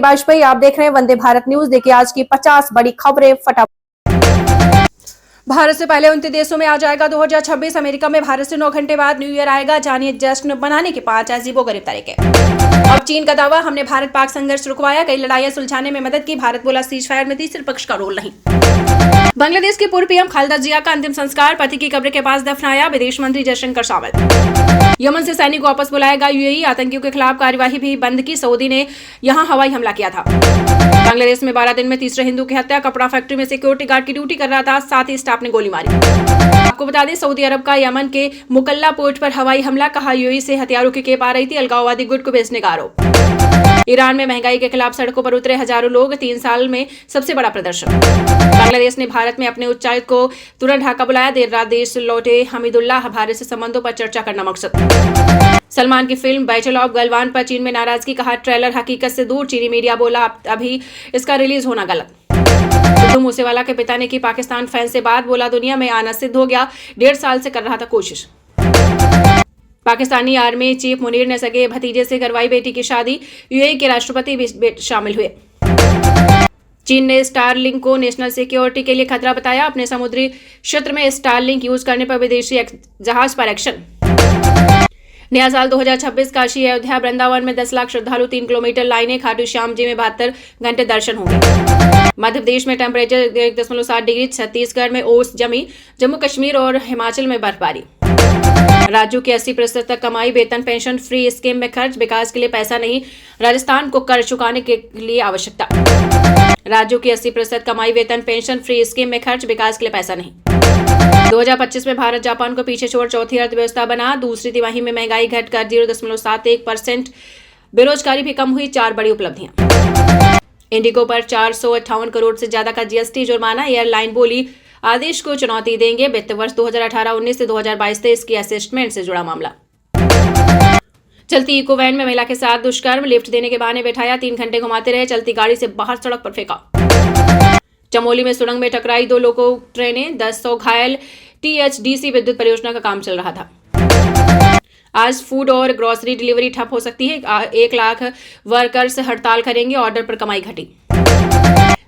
वाजपेयी। आप देख रहे हैं वंदे भारत न्यूज। देखिए आज की 50 बड़ी खबरें फटाफट। भारत से पहले 29 देशों में आ जाएगा 2026। अमेरिका में भारत से 9 घंटे बाद न्यू ईयर आएगा। जानिए जश्न बनाने के 5 अजीबोगरीब तरीके। अब चीन का दावा, हमने भारत पाक संघर्ष रुकवाया, कई लड़ाइयां सुलझाने में मदद की। भारत बोला सीज फायर में तीसरे पक्ष का रोल नहीं। बांग्लादेश की पूर्व पीएम खालिदा जिया का अंतिम संस्कार, पति की कब्र के पास दफनाया, विदेश मंत्री जयशंकर शामिल। यमन से सैनिक वापस बुलाएगा यूएई, आतंकियों के खिलाफ कार्यवाही भी बंद की, सऊदी ने यहां हवाई हमला किया था। बांग्लादेश में 12 दिन में तीसरे हिंदू की हत्या, कपड़ा फैक्ट्री में सिक्योरिटी गार्ड की ड्यूटी कर रहा था, साथ ही स्टाफ ने गोली मारी। आपको बता दें सऊदी अरब का यमन के मुकल्ला पोर्ट पर हवाई हमला, कहा यूएई से हथियारों की खेप आ रही थी, अलगाववादी गुट को बेचने का आरोप। ईरान में महंगाई के खिलाफ सड़कों पर उतरे हजारों लोग, 3 साल में सबसे बड़ा प्रदर्शन। बांग्लादेश ने भारत में अपने उच्चायुक्त को तुरंत ढाका बुलाया, देर रात देश लौटे हमीदुल्लाह, भारत से संबंधों पर चर्चा करना मकसद। सलमान की फिल्म बैटल ऑफ गलवान पर चीन में नाराजगी, कहा ट्रेलर हकीकत से दूर, चीनी मीडिया बोला अभी इसका रिलीज होना गलत। सिद्धू मूसेवाला के पिता ने की पाकिस्तान फैन से बात, बोला दुनिया में आना सिद्ध हो गया, 1.5 साल से कर रहा था कोशिश। पाकिस्तानी आर्मी चीफ मुनीर ने सगे भतीजे से करवाई बेटी की शादी, यूएई के राष्ट्रपति भी शामिल हुए। चीन ने स्टारलिंक को नेशनल सिक्योरिटी के लिए खतरा बताया, अपने समुद्री क्षेत्र में स्टारलिंक यूज करने पर विदेशी जहाज पर एक्शन। नया साल 2026, काशी अयोध्या वृंदावन में 10 लाख श्रद्धालु, 3 किलोमीटर लाइनें, खाटू श्याम जी में 72 घंटे दर्शन होंगे। मध्य प्रदेश में टेम्परेचर 1.7 डिग्री, छत्तीसगढ़ में ओस जमी, जम्मू कश्मीर और हिमाचल में बर्फबारी। राज्यों की 80% तक कमाई वेतन पेंशन फ्री स्कीम में खर्च, विकास के लिए पैसा नहीं, राजस्थान को कर चुकाने के लिए आवश्यकता। राज्यों की 80% कमाई वेतन पेंशन फ्री स्कीम में खर्च, विकास के लिए पैसा नहीं। 2025 में भारत जापान को पीछे छोड़ चौथी अर्थव्यवस्था बना, दूसरी तिमाही में महंगाई घटकर 0.71%, बेरोजगारी भी कम हुई, 4 बड़ी उपलब्धियां। इंडिगो पर 458 करोड़ से ज्यादा का जीएसटी जुर्माना, एयरलाइन बोली आदेश को चुनौती देंगे, वित्त वर्ष 2018-19 से 2022-23 की असेसमेंट से जुड़ा मामला। चलती इको वैन में महिला के साथ दुष्कर्म, लिफ्ट देने के बहाने बैठाया, 3 घंटे घुमाते रहे, चलती गाड़ी से बाहर सड़क पर फेंका। चमोली में सुरंग में टकराई 2 लोको ट्रेनें, 10 घायल, टीएचडीसी विद्युत परियोजना का काम चल रहा था। आज फूड और ग्रोसरी डिलीवरी ठप हो सकती है, 1 लाख वर्कर्स हड़ताल करेंगे, ऑर्डर पर कमाई घटी।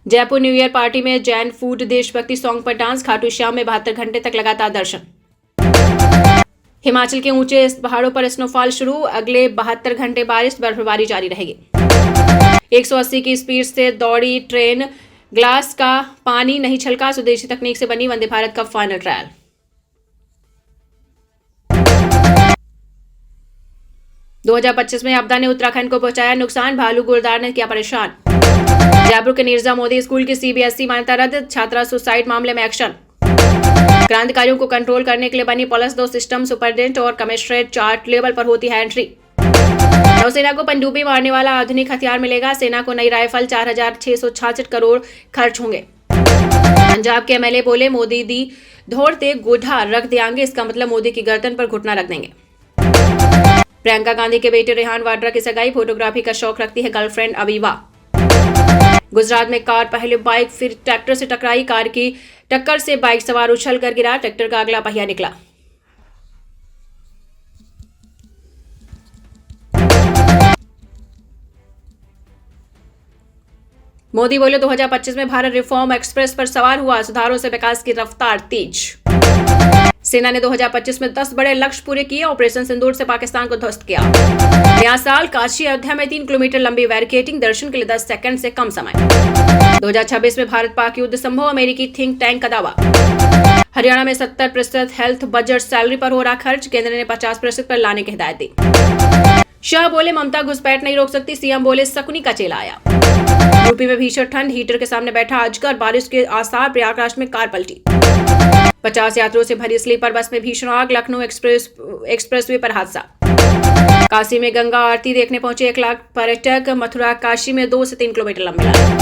जयपुर न्यू ईयर पार्टी में जैन फूड देशभक्ति सॉन्ग पर डांस, खाटू श्याम में 72 घंटे तक लगातार दर्शन। हिमाचल के ऊंचे पहाड़ों पर स्नोफॉल शुरू, अगले 72 घंटे बारिश, बर्फबारी जारी रहेगी। 180 की स्पीड से दौड़ी ट्रेन, ग्लास का पानी नहीं छलका, स्वदेशी तकनीक से बनी वंदे भारत का फाइनल ट्रायल। – 2025 में आपदा ने उत्तराखंड को पहुंचाया नुकसान, भालू गुलदार ने किया परेशान। जयपुर के नीरजा मोदी स्कूल की सीबीएसई मान्यता रद्द, छात्रा सुसाइड मामले में एक्शन। क्रांतिकारियों को कंट्रोल करने के लिए बनी पुलिस 2 सिस्टम, सुपरडेंट और कमिश्नरेट चार्ट लेवल पर होती है एंट्री। नौसेना को पनडुब्बी मारने वाला आधुनिक हथियार मिलेगा, सेना को नई राइफल, 4,666 करोड़ खर्च होंगे। पंजाब के एमएलए बोले मोदी दी धोड़ते गोढ़ा रख देंगे, इसका मतलब मोदी की गर्दन पर घुटना रख देंगे। प्रियंका गांधी के बेटे रेहान वाड्रा की सगाई, फोटोग्राफी का शौक रखती है गर्लफ्रेंड अवीवा। गुजरात में कार पहले बाइक फिर ट्रैक्टर से टकराई, कार की टक्कर से बाइक सवार उछल कर गिरा, ट्रैक्टर का अगला पहिया निकला। मोदी बोले 2025 में भारत रिफॉर्म एक्सप्रेस पर सवार हुआ, सुधारों से विकास की रफ्तार तेज। सेना ने 2025 में 10 बड़े लक्ष्य पूरे किए, ऑपरेशन सिंदूर से पाकिस्तान को ध्वस्त किया। नया साल, काशी अयोध्या में 3 किलोमीटर लंबी बैरिकेडिंग, दर्शन के लिए 10 सेकंड से कम समय। 2026 में भारत पाक युद्ध संभव, अमेरिकी थिंक टैंक का दावा। हरियाणा में 70% हेल्थ बजट सैलरी पर हो रहा खर्च, केंद्र ने 50% पर लाने की हिदायत दी। शाह बोले ममता घुसपैठ नहीं रोक सकती, सीएम बोले शकुनी का चेला आया। यूपी में भीषण ठंड, हीटर के सामने बैठा अजगर, बारिश के आसार, प्रयागराज में कार पलटी। 50 यात्रियों से भरी स्लीपर बस में भीषण आग, लखनऊ एक्सप्रेसवे पर हादसा। काशी में गंगा आरती देखने पहुंचे 1 लाख पर्यटक, मथुरा काशी में 2 से 3 किलोमीटर लंबी लाइन।